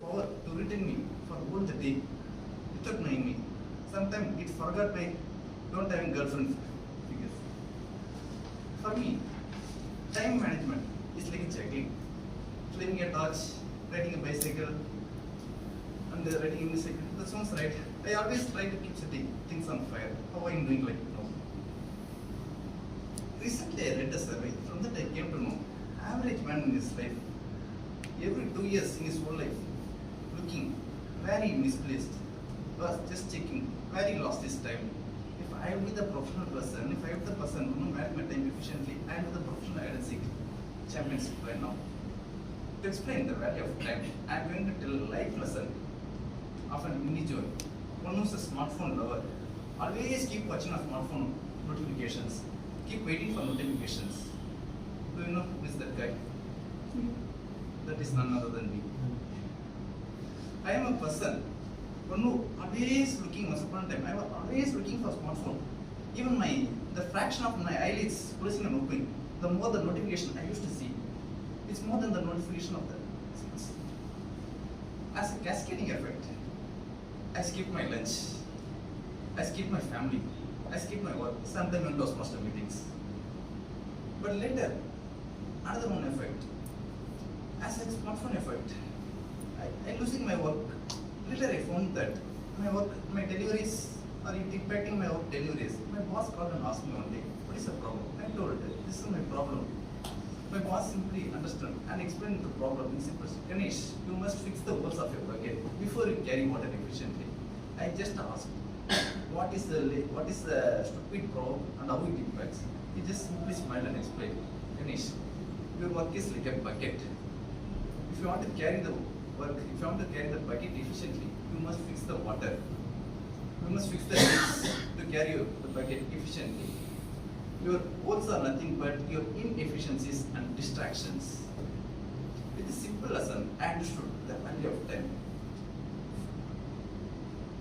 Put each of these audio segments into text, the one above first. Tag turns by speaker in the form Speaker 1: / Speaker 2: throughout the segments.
Speaker 1: power to retain me for all the day without knowing me. Sometimes it forgot my don't having girlfriend figures. For me, time management is like juggling, flipping a torch, riding a bicycle, and riding a bicycle. That sounds right. I always try to keep setting things on fire. How I am doing like now. Recently, I read a survey. From that, I came to know average man in his life, every 2 years in his whole life, looking very misplaced, was just checking where he lost his time. If I will be the professional person, if I am the person who manage my time efficiently, I am the professional hide and seek championship right now. To explain the value of time, I am going to tell a life lesson of an individual, one who's a smartphone lover. Always keep watching a smartphone notifications. Keep waiting for notifications. Do you know who is that guy? That is none other than me. I am a person, one who always looking once upon a time. I was always looking for smartphone. Even the fraction of my eyelids closing and opening, the more the notification I used to see. It's more than the notification of the signals. As a cascading effect, I skip my lunch. I skip my family. I skip my work. Sometimes in those master meetings. But later, another one effect. As a smartphone effect, I losing my work. Later I found that my deliveries are impacting my work deliveries. My boss called and asked me one day, what is the problem? I told her, this is my problem. My boss simply understood and explained the problem in simple words. Ganesh, you must fix the walls of your bucket before you carry water efficiently. I just asked, what is the stupid problem and how it impacts? He just simply smiled and explained, Ganesh, your work is like a bucket. If you want to carry the work, if you want to carry the bucket efficiently, you must fix the water. You must fix the leaks to carry the bucket efficiently. Your goals are nothing but your inefficiencies and distractions. With a simple lesson, I understood the value of time.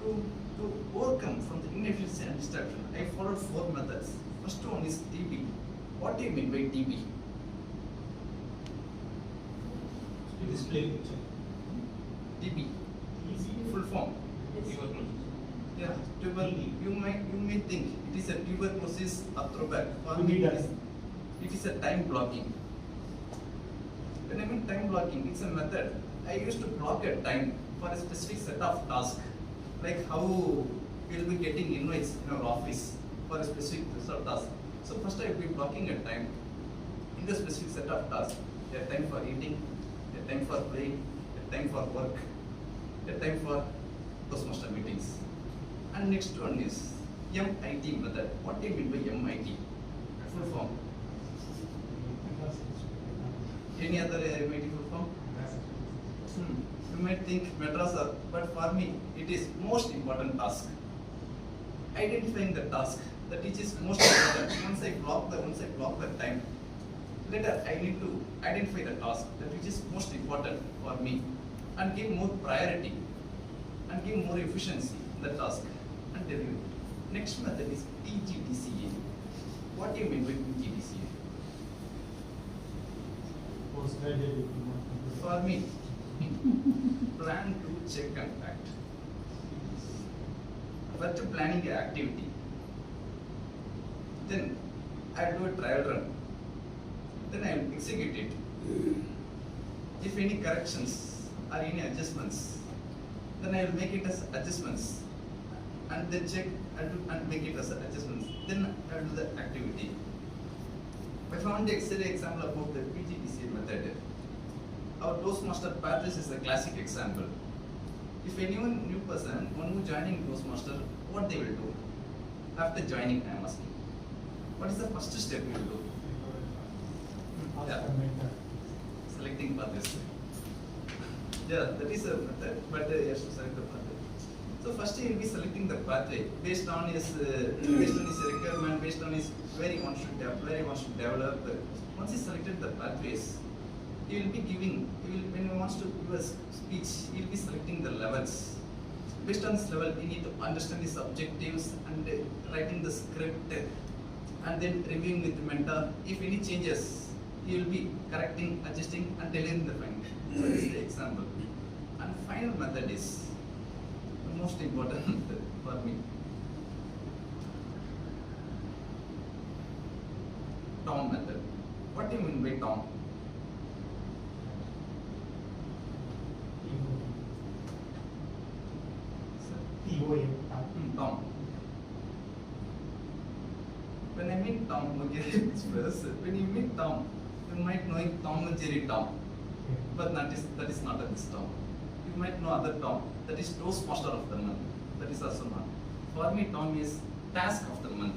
Speaker 1: To overcome from the inefficiency and distraction, I followed 4 methods. First one is TB. What do you mean by TB?
Speaker 2: Display picture.
Speaker 1: TB. Full form.
Speaker 2: Tuberculosis.
Speaker 1: Yeah, you may think it is a tuberculosis or throwback. For
Speaker 2: To
Speaker 1: me,
Speaker 2: be done.
Speaker 1: it is a time blocking. When I mean time blocking, it's a method. I used to block a time for a specific set of tasks, like how we will be getting invites in our office for a specific set of tasks. So first I will be blocking a time in the specific set of tasks. A time for eating, a time for playing, a time for work, a time for Toastmaster meetings. And next one is MIT method. What do you mean by MIT? Full form. Any other MIT full form? You might think Madras, but for me it is most important task. Identifying the task that which is most important. Once I block the time, later I need to identify the task that which is most important for me and give more priority and give more efficiency in the task and deliver. Next method is PGDCA. What do you mean by PGDCA?
Speaker 2: Postgraduate diploma.
Speaker 1: For me, plan to check and act. First planning an activity. Then I do a trial run. Then I will execute it. If any corrections or any adjustments, then I will make it as adjustments and then check and make it as adjustments. Then I will do the activity. I found the example about the PGDCA method. Our Toastmaster pathways is a classic example. If anyone new person, one who joining Toastmaster, what they will do? After joining, I am asking. What is the first step you will do? Yeah. Selecting pathways. Yeah, that is a method, but you have to select the pathway. So first he will be selecting the pathway based on his requirement, based on his where he wants to develop. Once he selected the pathways, he will be giving. When he wants to give a speech, he will be selecting the levels. Based on this level, he need to understand his objectives and writing the script, and then reviewing with the mentor. If any changes, he will be correcting, adjusting, and delivering the final. So this is the example. And finally, final method is the most important for me. Tom method. What do you mean by Tom?
Speaker 2: TOM.
Speaker 1: Tom. When I meet Tom, okay, express. When you meet Tom, you might know Tom and Jerry Tom, but that is not a this Tom. You might know other Tom. That is Toastmaster of the month. That is also not. For me, Tom is task of the month.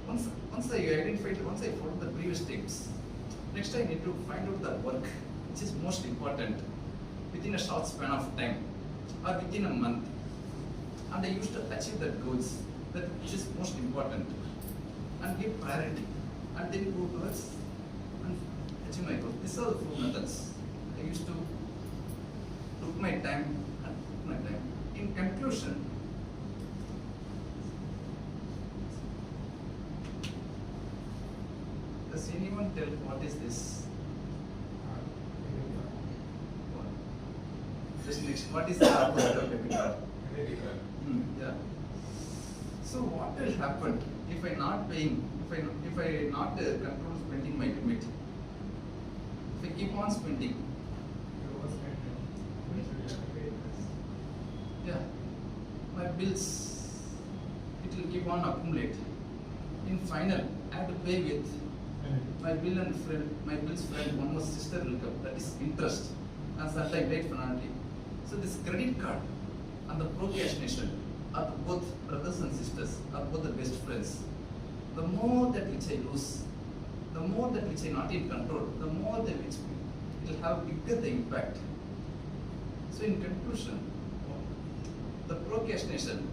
Speaker 1: Once I identified, once I followed the previous steps, next I need to find out the work which is most important within a short span of time or within a month. And I used to achieve the goals that which is most important and give priority and then go towards and achieve my goal. These are the 4 methods. I used to took my time and took my time. In conclusion, does anyone tell what is this? Just next, what is the opposite of debit card? Yeah. So what will happen if I not paying, if I not control spending my limit? If I keep on spending, yeah, my bills, it will keep on accumulate. In final, I have to pay with my bill and friend, my bill's friend, one more sister will come. That is interest, and that I paid finally. So this credit card and the procrastination are both brothers and sisters, are both the best friends. The more that which I lose, the more that which I not in control, the more that which it will have bigger the impact. So in conclusion, the procrastination